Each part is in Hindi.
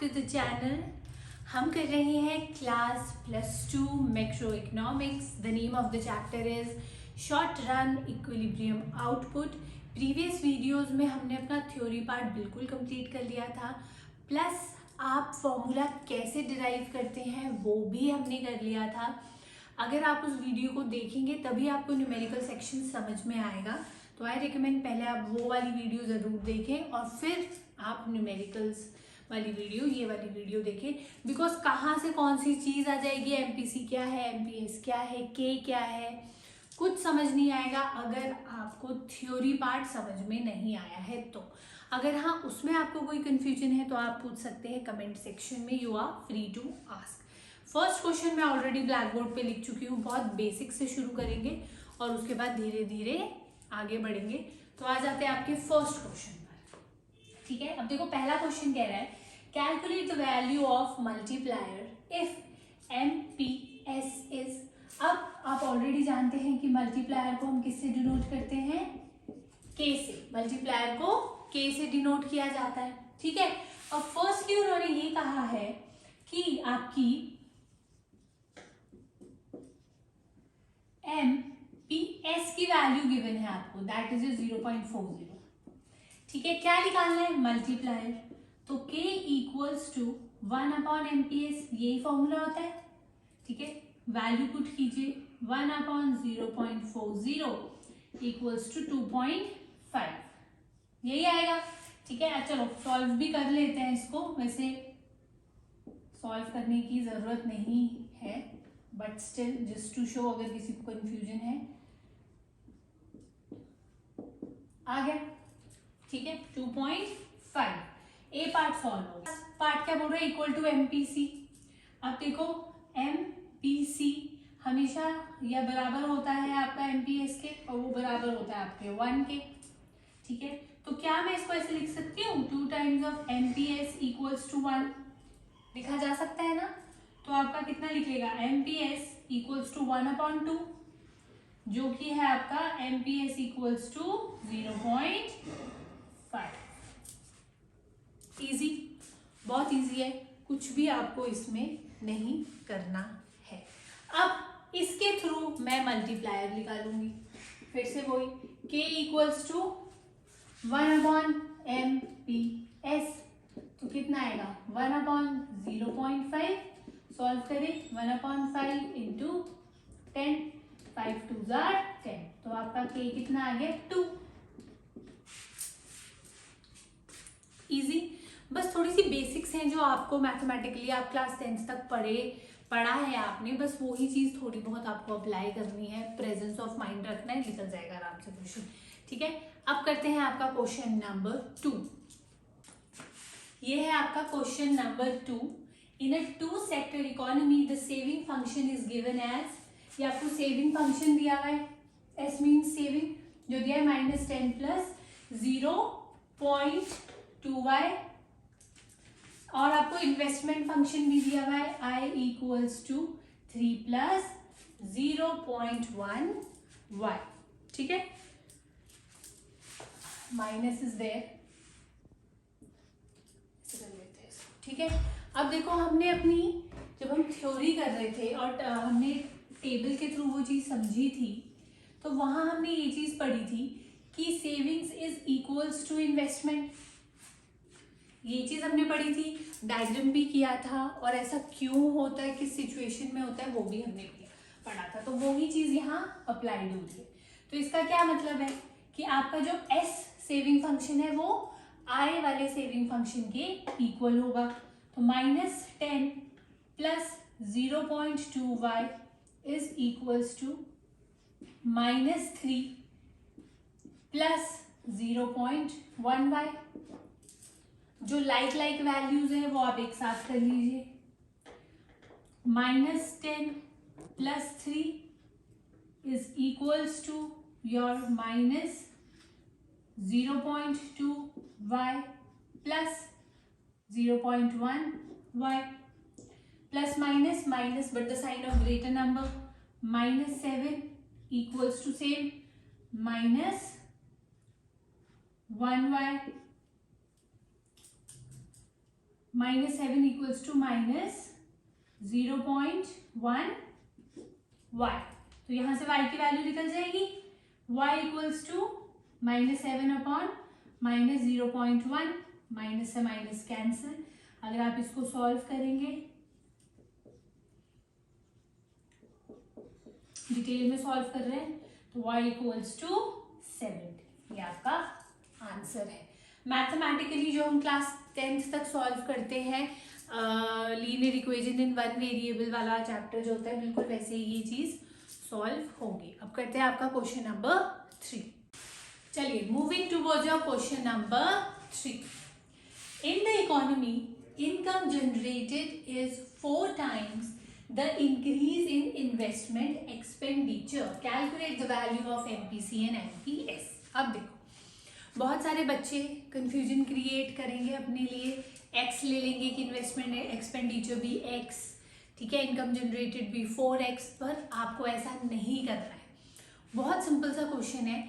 To the channel. हम कर रहे हैं class +2 macro economics. The name of the chapter is short run equilibrium output. Previous videos में हमने अपना थ्योरी पार्ट बिल्कुल कंप्लीट कर लिया था, प्लस आप फॉर्मूला कैसे डिराइव करते हैं वो भी हमने कर लिया था। अगर आप उस वीडियो को देखेंगे तभी आपको न्यूमेरिकल सेक्शन समझ में आएगा, तो आई रिकमेंड पहले आप वो वाली वीडियो ज़रूर देखें और फिर आप न्यूमेरिकल्स वाली वीडियो, ये वाली वीडियो देखें। बिकॉज कहाँ से कौन सी चीज़ आ जाएगी, एमपीसी क्या है, एमपीएस क्या है, के क्या है, कुछ समझ नहीं आएगा अगर आपको थ्योरी पार्ट समझ में नहीं आया है तो। अगर हाँ उसमें आपको कोई कन्फ्यूजन है तो आप पूछ सकते हैं कमेंट सेक्शन में, you are free to ask. First question मैं ऑलरेडी ब्लैक बोर्ड पे लिख चुकी हूँ, बहुत बेसिक से शुरू करेंगे और उसके बाद धीरे धीरे आगे बढ़ेंगे। तो आ जाते हैं आपके फर्स्ट क्वेश्चन पर, ठीक है। अब देखो पहला क्वेश्चन कह रहा है calculate the value of multiplier if MPS is. अब आप ऑलरेडी जानते हैं कि मल्टीप्लायर को हम किससे डिनोट करते हैं, के से। मल्टीप्लायर को के से डिनोट किया जाता है, ठीक है। और फर्स्टली उन्होंने ये कहा है कि आपकी एमपीएस की वैल्यू गिवन है आपको, दैट इज 0.40, ठीक है। क्या निकालना है, मल्टीप्लायर। तो k इक्वल्स टू 1/MPS, यही फॉर्मूला होता है, ठीक है। वैल्यू पुट कीजिए 1/0.40 इक्वल्स टू 2.5, यही आएगा, ठीक है। चलो सॉल्व भी कर लेते हैं इसको। वैसे सॉल्व करने की जरूरत नहीं है, but still just to show, अगर किसी को कंफ्यूजन है। आ गया, ठीक है। 2.5 ए पार्ट सॉल्व हो गया। पार्ट क्या बोल रहा है, इक्वल टू एमपीसी। अब देखो एमपीसी हमेशा या बराबर होता है आपका एमपीएस के, और वो बराबर होता है आपके 1 के, ठीक है। तो क्या मैं इसको ऐसे लिख सकती हूँ, 2 times of MPS equals to 1 लिखा जा सकता है ना। तो आपका कितना लिखेगा, एमपीएस इक्वल्स टू 1/2, जो कि है आपका एमपीएस इक्वल्स टू 0.5। इजी, बहुत इजी है, कुछ भी आपको इसमें नहीं करना है। अब इसके थ्रू मैं मल्टीप्लायर निकालूंगी, फिर से वही k इक्वल्स टू 1/MPS, तो कितना आएगा 1/0.5। सॉल्व करें 1/5 इंटू 10, 5 2 10, तो आपका k कितना आ गया 2। इजी, बस थोड़ी सी बेसिक्स हैं जो आपको मैथमेटिकली आप क्लास 10th तक पढ़ा है आपने, बस वही चीज थोड़ी बहुत आपको अप्लाई करनी है, प्रेजेंस ऑफ माइंड रखना है, निकल जाएगा आराम से क्वेश्चन, ठीक है। अब करते हैं आपका क्वेश्चन नंबर 2। ये है आपका question number 2। In a 2 sector economy the saving function is given as, ये आपको सेविंग फंक्शन दिया हुआ है, एस मीन्स सेविंग, जो दिया है -10 प्लस 0.2y, और आपको इन्वेस्टमेंट फंक्शन भी दिया हुआ है i equals to 3 plus 0.1y, ठीक है। माइनस इज देयर, ठीक है। अब देखो हमने अपनी, जब हम थ्योरी कर रहे थे और हमने टेबल के थ्रू वो चीज समझी थी, तो वहां हमने ये चीज पढ़ी थी कि savings is equals to investment, ये चीज हमने पढ़ी थी, डायग्राम भी किया था, और ऐसा क्यों होता है, किस सिचुएशन में होता है, वो भी हमने पढ़ा था। तो वही चीज यहाँ अप्लाइड होती है। तो इसका क्या मतलब है कि आपका जो एस सेविंग फंक्शन है वो आई वाले सेविंग फंक्शन के इक्वल होगा। तो -10 plus 0.2y is equals to -3 plus 0.1y। जो लाइक वैल्यूज है वो आप एक साथ कर लीजिए, -10 plus 3 is equals to your -0.2y plus 0.1y, plus minus but the sign of greater number, -7 equals to same -1y -7 equals to -0.1 y। तो यहां से y की वैल्यू निकल जाएगी, y equals to -7 upon -0.1, minus से माइनस कैंसिल। अगर आप इसको सॉल्व करेंगे, डिटेल में सॉल्व कर रहे हैं, तो y इक्वल्स टू 70, ये आपका आंसर है। मैथमेटिकली जो हम क्लास 10th तक सॉल्व करते हैं linear equation in one variable वाला चैप्टर जो होता है, बिल्कुल वैसे ही ये चीज सॉल्व होगी। अब करते हैं आपका क्वेश्चन नंबर 3। चलिए, moving towards your question number 3। In the economy, income generated is 4 times the increase in investment expenditure. Calculate the value of MPC and MPS. अब देखो, बहुत सारे बच्चे कंफ्यूजन क्रिएट करेंगे अपने लिए, x ले लेंगे कि इन्वेस्टमेंट एक्सपेंडिचर भी x, ठीक है, इनकम जनरेटेड भी 4x, पर आपको ऐसा नहीं करना है। बहुत सिंपल सा क्वेश्चन है।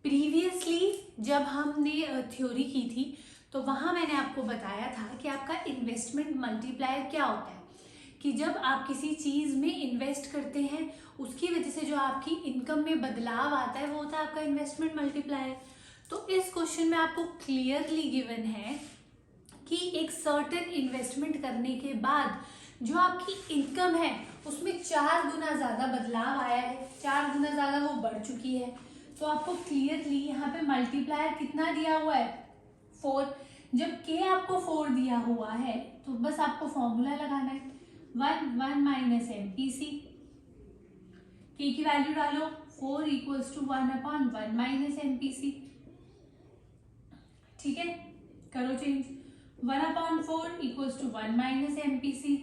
प्रीवियसली जब हमने थ्योरी की थी तो वहाँ मैंने आपको बताया था कि आपका इन्वेस्टमेंट मल्टीप्लायर क्या होता है, कि जब आप किसी चीज़ में इन्वेस्ट करते हैं उसकी वजह से जो आपकी इनकम में बदलाव आता है वो होता है आपका इन्वेस्टमेंट मल्टीप्लायर। तो इस क्वेश्चन में आपको क्लियरली गिवन है कि एक सर्टेन इन्वेस्टमेंट करने के बाद जो आपकी इनकम है उसमें 4 गुना ज़्यादा बदलाव आया है, 4 गुना ज़्यादा वो बढ़ चुकी है। तो आपको क्लियरली यहाँ पे मल्टीप्लायर कितना दिया हुआ है, 4। जब k आपको 4 दिया हुआ है तो बस आपको फॉर्मूला लगाना है, 1 माइनस MPC, k की वैल्यू डालो, 4 equals to 1 upon 1 minus MPC, ठीक है, करो change, 1 upon 4 equals to 1 minus MPC,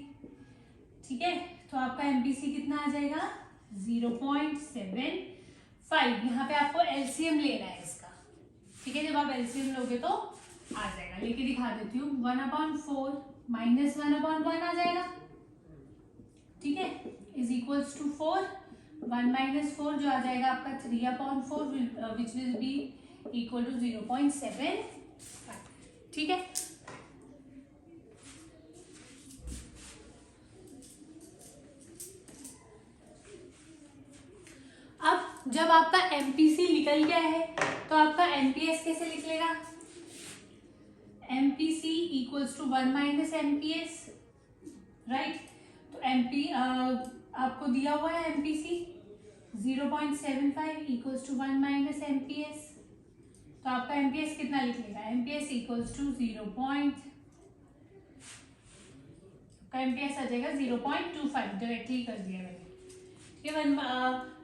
ठीक है। तो आपका MPC कितना आ जाएगा, 0.75। यहाँ पे आपको LCM लेना है इसका, ठीक है, जब आप LCM लोगे तो आ जाएगा। लेके दिखा देती हूँ, 1 अपॉन 4 माइनस 1 अपॉन 1 आ जाएगा, ठीक है, इज इक्वल्स टू 4, 1 माइनस 4 जो आ जाएगा आपका 3 upon 4, which will be equal to 0.75, ठीक है। अब जब आपका MPC निकल गया है तो आपका MPS कैसे लिख लेगा, MPC equals to 1 minus MPS, right. तो आपको दिया हुआ है MPC 0.75 equals to 1 minus MPS, तो आपका MPS कितना लिख लेगा, MPS इक्वल्स टू 0. का MPS आ जाएगा 0.25, डायरेक्टली कर दिया मैंने, ठीक है।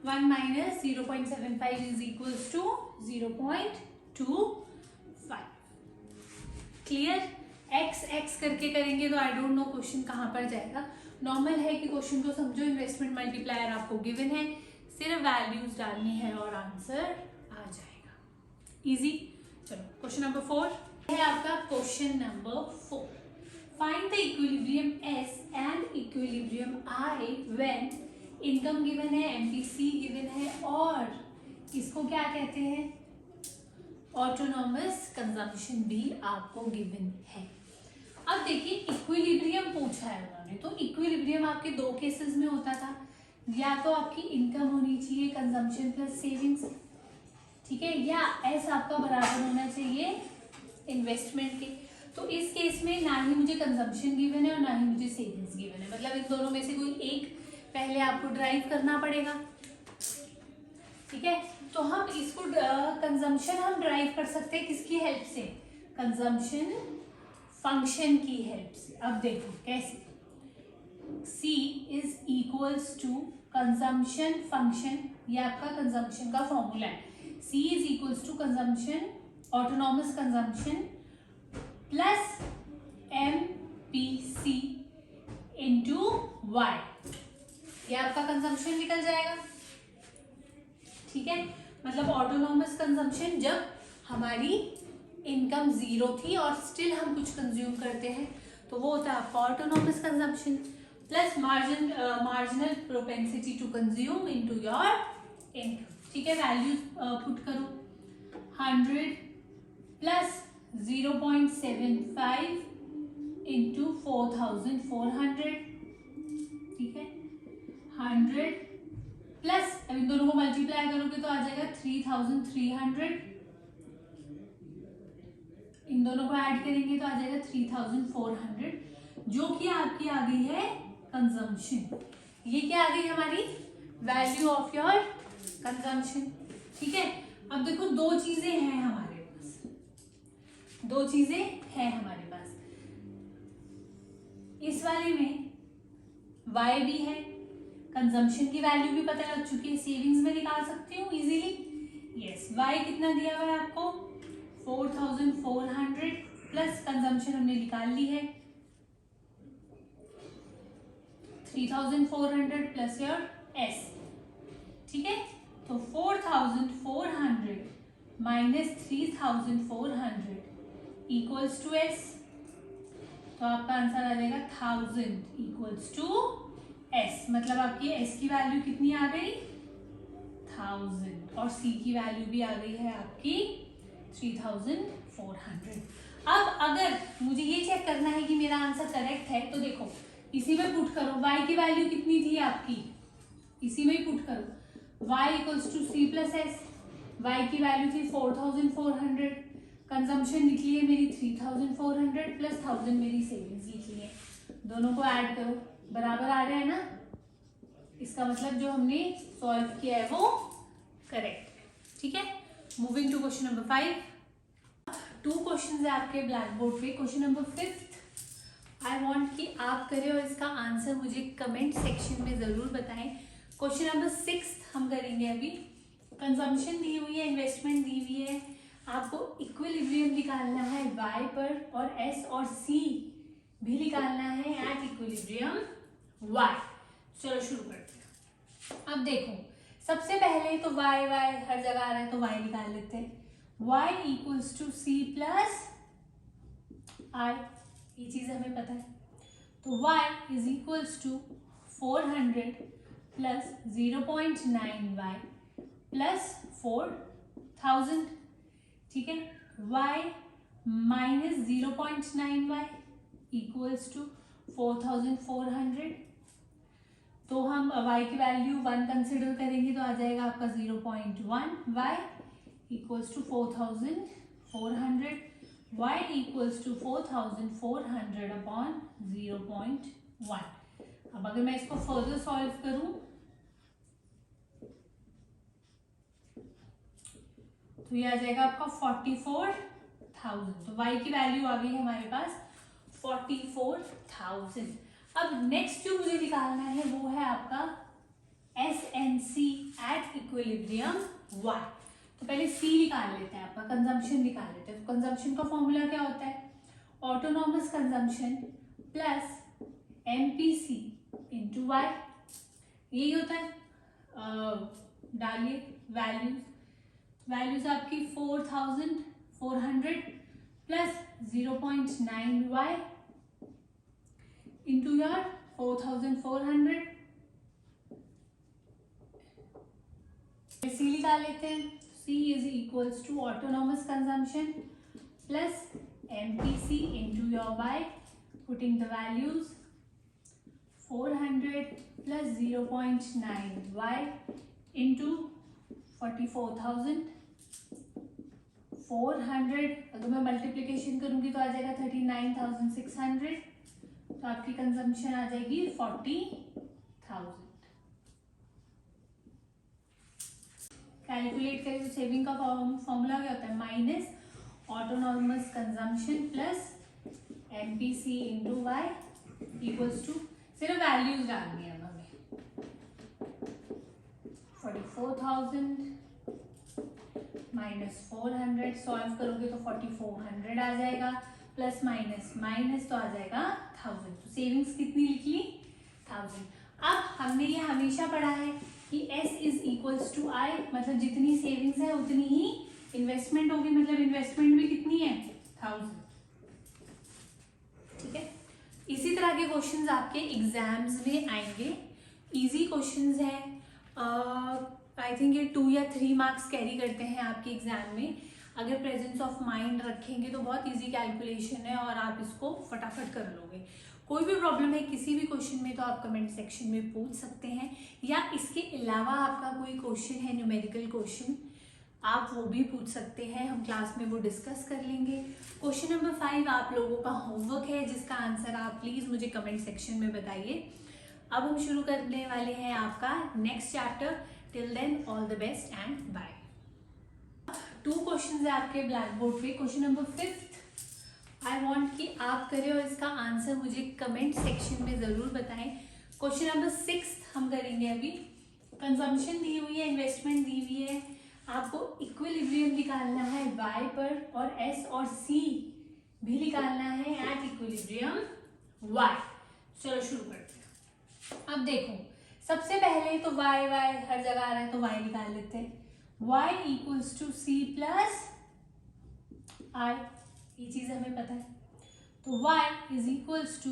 1 minus 0.75 is equals to 0.25। Clear, x करके करेंगे तो आई डोंट नो क्वेश्चन कहाँ पर जाएगा। नॉर्मल है कि क्वेश्चन को समझो, इन्वेस्टमेंट मल्टीप्लायर आपको गिवन है, सिर्फ वैल्यूज डालनी है और आंसर आ जाएगा, इजी। चलो क्वेश्चन नंबर 4 है आपका। Question number 4, find the equilibrium S and equilibrium I when income given है, MPC गिवन है, और इसको क्या कहते हैं, ऑटोनॉमस कंजम्पशन भी आपको गिवन है। अब देखिए, इक्विलिब्रियम पूछा है उन्होंने, तो इक्विलिब्रियम आपके 2 केसेस में होता था, या तो आपकी इनकम होनी चाहिए कंजम्पशन प्लस सेविंग्स, ठीक है, या एस आपका बराबर होना चाहिए इन्वेस्टमेंट के। तो इस केस में ना ही मुझे कंजम्पशन गिवन है और ना ही मुझे सेविंग्स गिवन है, मतलब इन दोनों में से कोई एक पहले आपको ड्राइव करना पड़ेगा, ठीक है। तो हम इसको कंजम्पशन हम ड्राइव कर सकते हैं किसकी हेल्प से, कंजम्पशन फंक्शन की हेल्प से। अब देखो कैसे, C is equals to consumption function, ये आपका कंजम्पशन का फॉर्मूला है, C is equals to consumption, autonomous consumption plus MPC into Y, ये आपका कंजम्पशन निकल जाएगा, ठीक है। मतलब ऑटोनॉमस कंजम्पशन जब हमारी इनकम 0 थी और स्टिल हम कुछ कंज्यूम करते हैं तो वो होता है आपका autonomous consumption, plus marginal propensity to consume into your income, ठीक है। वैल्यू पुट करो, 100 प्लस 0.75 इंटू 4400, ठीक है, 100 प्लस, अब इन दोनों को मल्टीप्लाई करोगे तो आ जाएगा 3300, इन दोनों को ऐड करेंगे तो आ जाएगा 3400, जो कि आपकी आ गई है कंजम्पशन। ये क्या आ गई हमारी वैल्यू ऑफ योर कंजम्पशन, ठीक है। अब देखो दो चीजें हैं हमारे पास, दो चीजें हैं हमारे पास, इस वाले में y भी है, कंजम्पशन की वैल्यू भी पता लग चुकी है, सेविंग्स में निकाल सकती हूँ इजीली। यस, y कितना दिया हुआ है आपको 4400 प्लस कंजम्पशन हमने निकाल ली है 3400 प्लस योर s, ठीक है। तो 4400 माइनस 3400 इक्वल्स टू s, तो आपका आंसर आ जाएगा 1000 इक्वल्स टू s, मतलब आपकी s की वैल्यू कितनी आ गई 1000 और c की वैल्यू भी आ गई है आपकी 3400। अब अगर मुझे ये चेक करना है कि मेरा आंसर करेक्ट है, तो देखो इसी में पुट करो, y की वैल्यू कितनी थी आपकी, इसी में ही पुट करो, y equals to c plus s, y की वैल्यू थी 4400, कंजम्पशन निकली है मेरी 3400 प्लस 1000 मेरी सेविंग्स निकली है, दोनों को ऐड करो, बराबर आ रहा है ना, इसका मतलब जो हमने सॉल्व किया है वो करेक्ट है, ठीक है। Moving to question number 5, 2 question है आपके ब्लैक बोर्ड पे। क्वेश्चन नंबर 5 आई वांट कि आप करें और इसका आंसर मुझे कमेंट सेक्शन में जरूर बताएं। क्वेश्चन नंबर 6 हम करेंगे अभी। कंजम्पशन दी हुई है, इन्वेस्टमेंट दी हुई है, आपको इक्विलिब्रियम निकालना है y पर और s और c भी निकालना है एट इक्विलिब्रियम y। चलो शुरू करते हैं। अब देखो सबसे पहले तो y हर जगह आ रहा है तो y निकाल लेते हैं, y equals to c plus i, ये चीज हमें पता है, तो y is equals to 400 plus 0.9y plus 4000, ठीक है। y minus 0.9y equals to 4400, तो हम y की वैल्यू 1 कंसिडर करेंगे तो आ जाएगा आपका 0.1, y equals to 4400, y equals to 4400 upon 0.1। अब अगर मैं इसको फर्दर सॉल्व करूं तो ये आ जाएगा आपका 44,000, तो y की वैल्यू आ गई है हमारे पास 44,000। अब नेक्स्ट जो मुझे निकालना है वो है आपका SNC एट इक्विलिब्रियम y। तो पहले C निकाल लेते हैं, आपका कंजम्पशन निकाल लेते हैं। तो कंजम्पशन का फॉर्मूला क्या होता है, autonomous consumption plus MPC into y, यही होता है। डालिए वैल्यूज आपकी 4400 प्लस 0.9y इंटू योर 4400, सी निकाल लेते हैं। C is equals to autonomous consumption plus MPC into your y, putting the values 400 plus 0.9y into 44,000, 400 अगर मैं मल्टीप्लीकेशन करूंगी तो आ जाएगा 39,600, तो आपकी कंजम्पशन आ जाएगी 40,000। कैलकुलेट करें तो सेविंग का फॉर्मूला क्या होता है, minus autonomous consumption plus MPC into y equals to, सिर्फ वैल्यूज डालनी है हमें, 44,000 माइनस 400, सॉल्व करोगे तो 4400 आ जाएगा, प्लस माइनस माइनस तो आ जाएगा 1000, तो सेविंग्स कितनी लिखी 1000। अब हमने ये हमेशा पढ़ा है कि S is equals to I, मतलब जितनी सेविंग्स है उतनी ही इन्वेस्टमेंट होगी, मतलब इन्वेस्टमेंट भी कितनी है 1000, ठीक है। इसी तरह के क्वेश्चंस आपके एग्जाम्स में आएंगे, इजी क्वेश्चंस हैं, आई थिंक ये 2 या 3 मार्क्स कैरी करते हैं आपके एग्जाम में। अगर प्रेजेंस ऑफ माइंड रखेंगे तो बहुत इजी कैलकुलेशन है और आप इसको फटाफट कर लोगे। कोई भी प्रॉब्लम है किसी भी क्वेश्चन में तो आप कमेंट सेक्शन में पूछ सकते हैं, या इसके अलावा आपका कोई क्वेश्चन है न्यूमेरिकल क्वेश्चन आप वो भी पूछ सकते हैं, हम क्लास में वो डिस्कस कर लेंगे। क्वेश्चन नंबर 5 आप लोगों का होमवर्क है जिसका आंसर आप प्लीज़ मुझे कमेंट सेक्शन में बताइए। अब हम शुरू करने वाले हैं आपका next chapter. Till then all the best and bye. 2 question है आपके ब्लैक बोर्ड पे। क्वेश्चन नंबर 5 आई वांट कि आप करें और इसका आंसर मुझे कमेंट सेक्शन में ज़रूर बताएं। क्वेश्चन नंबर 6 हम करेंगे अभी। कंजम्पशन दी हुई है, इन्वेस्टमेंट दी हुई है, आपको इक्विलिब्रियम निकालना है y पर और s और c भी निकालना है एट इक्विलिब्रियम y। चलो शुरू करते हैं। अब देखो सबसे पहले तो y हर जगह आ रहा है तो y निकाल लेते हैं। y equals to c plus i, ये चीज हमें पता है। तो y is equals to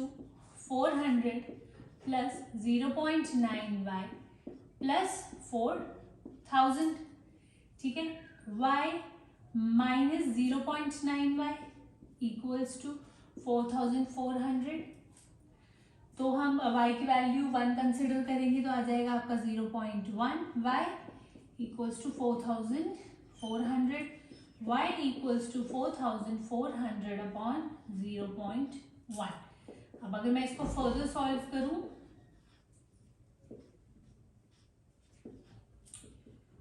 400 plus 0.9y plus 4000, ठीक है। y minus 0.9y equals to 4400। तो हम y की वैल्यू 1 कंसिडर करेंगे तो आ जाएगा आपका 0.1 y equals to 4400, y equals to 4400 upon 0.1। अब अगर मैं इसको फर्दर सॉल्व करूं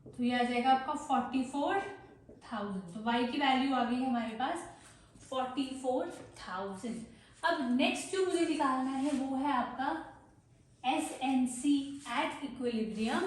तो ये आ जाएगा आपका 44,000। तो y की वैल्यू आ गई हमारे पास 44,000। अब नेक्स्ट जो मुझे निकालना है वो है आपका SNC एट इक्विलिब्रियम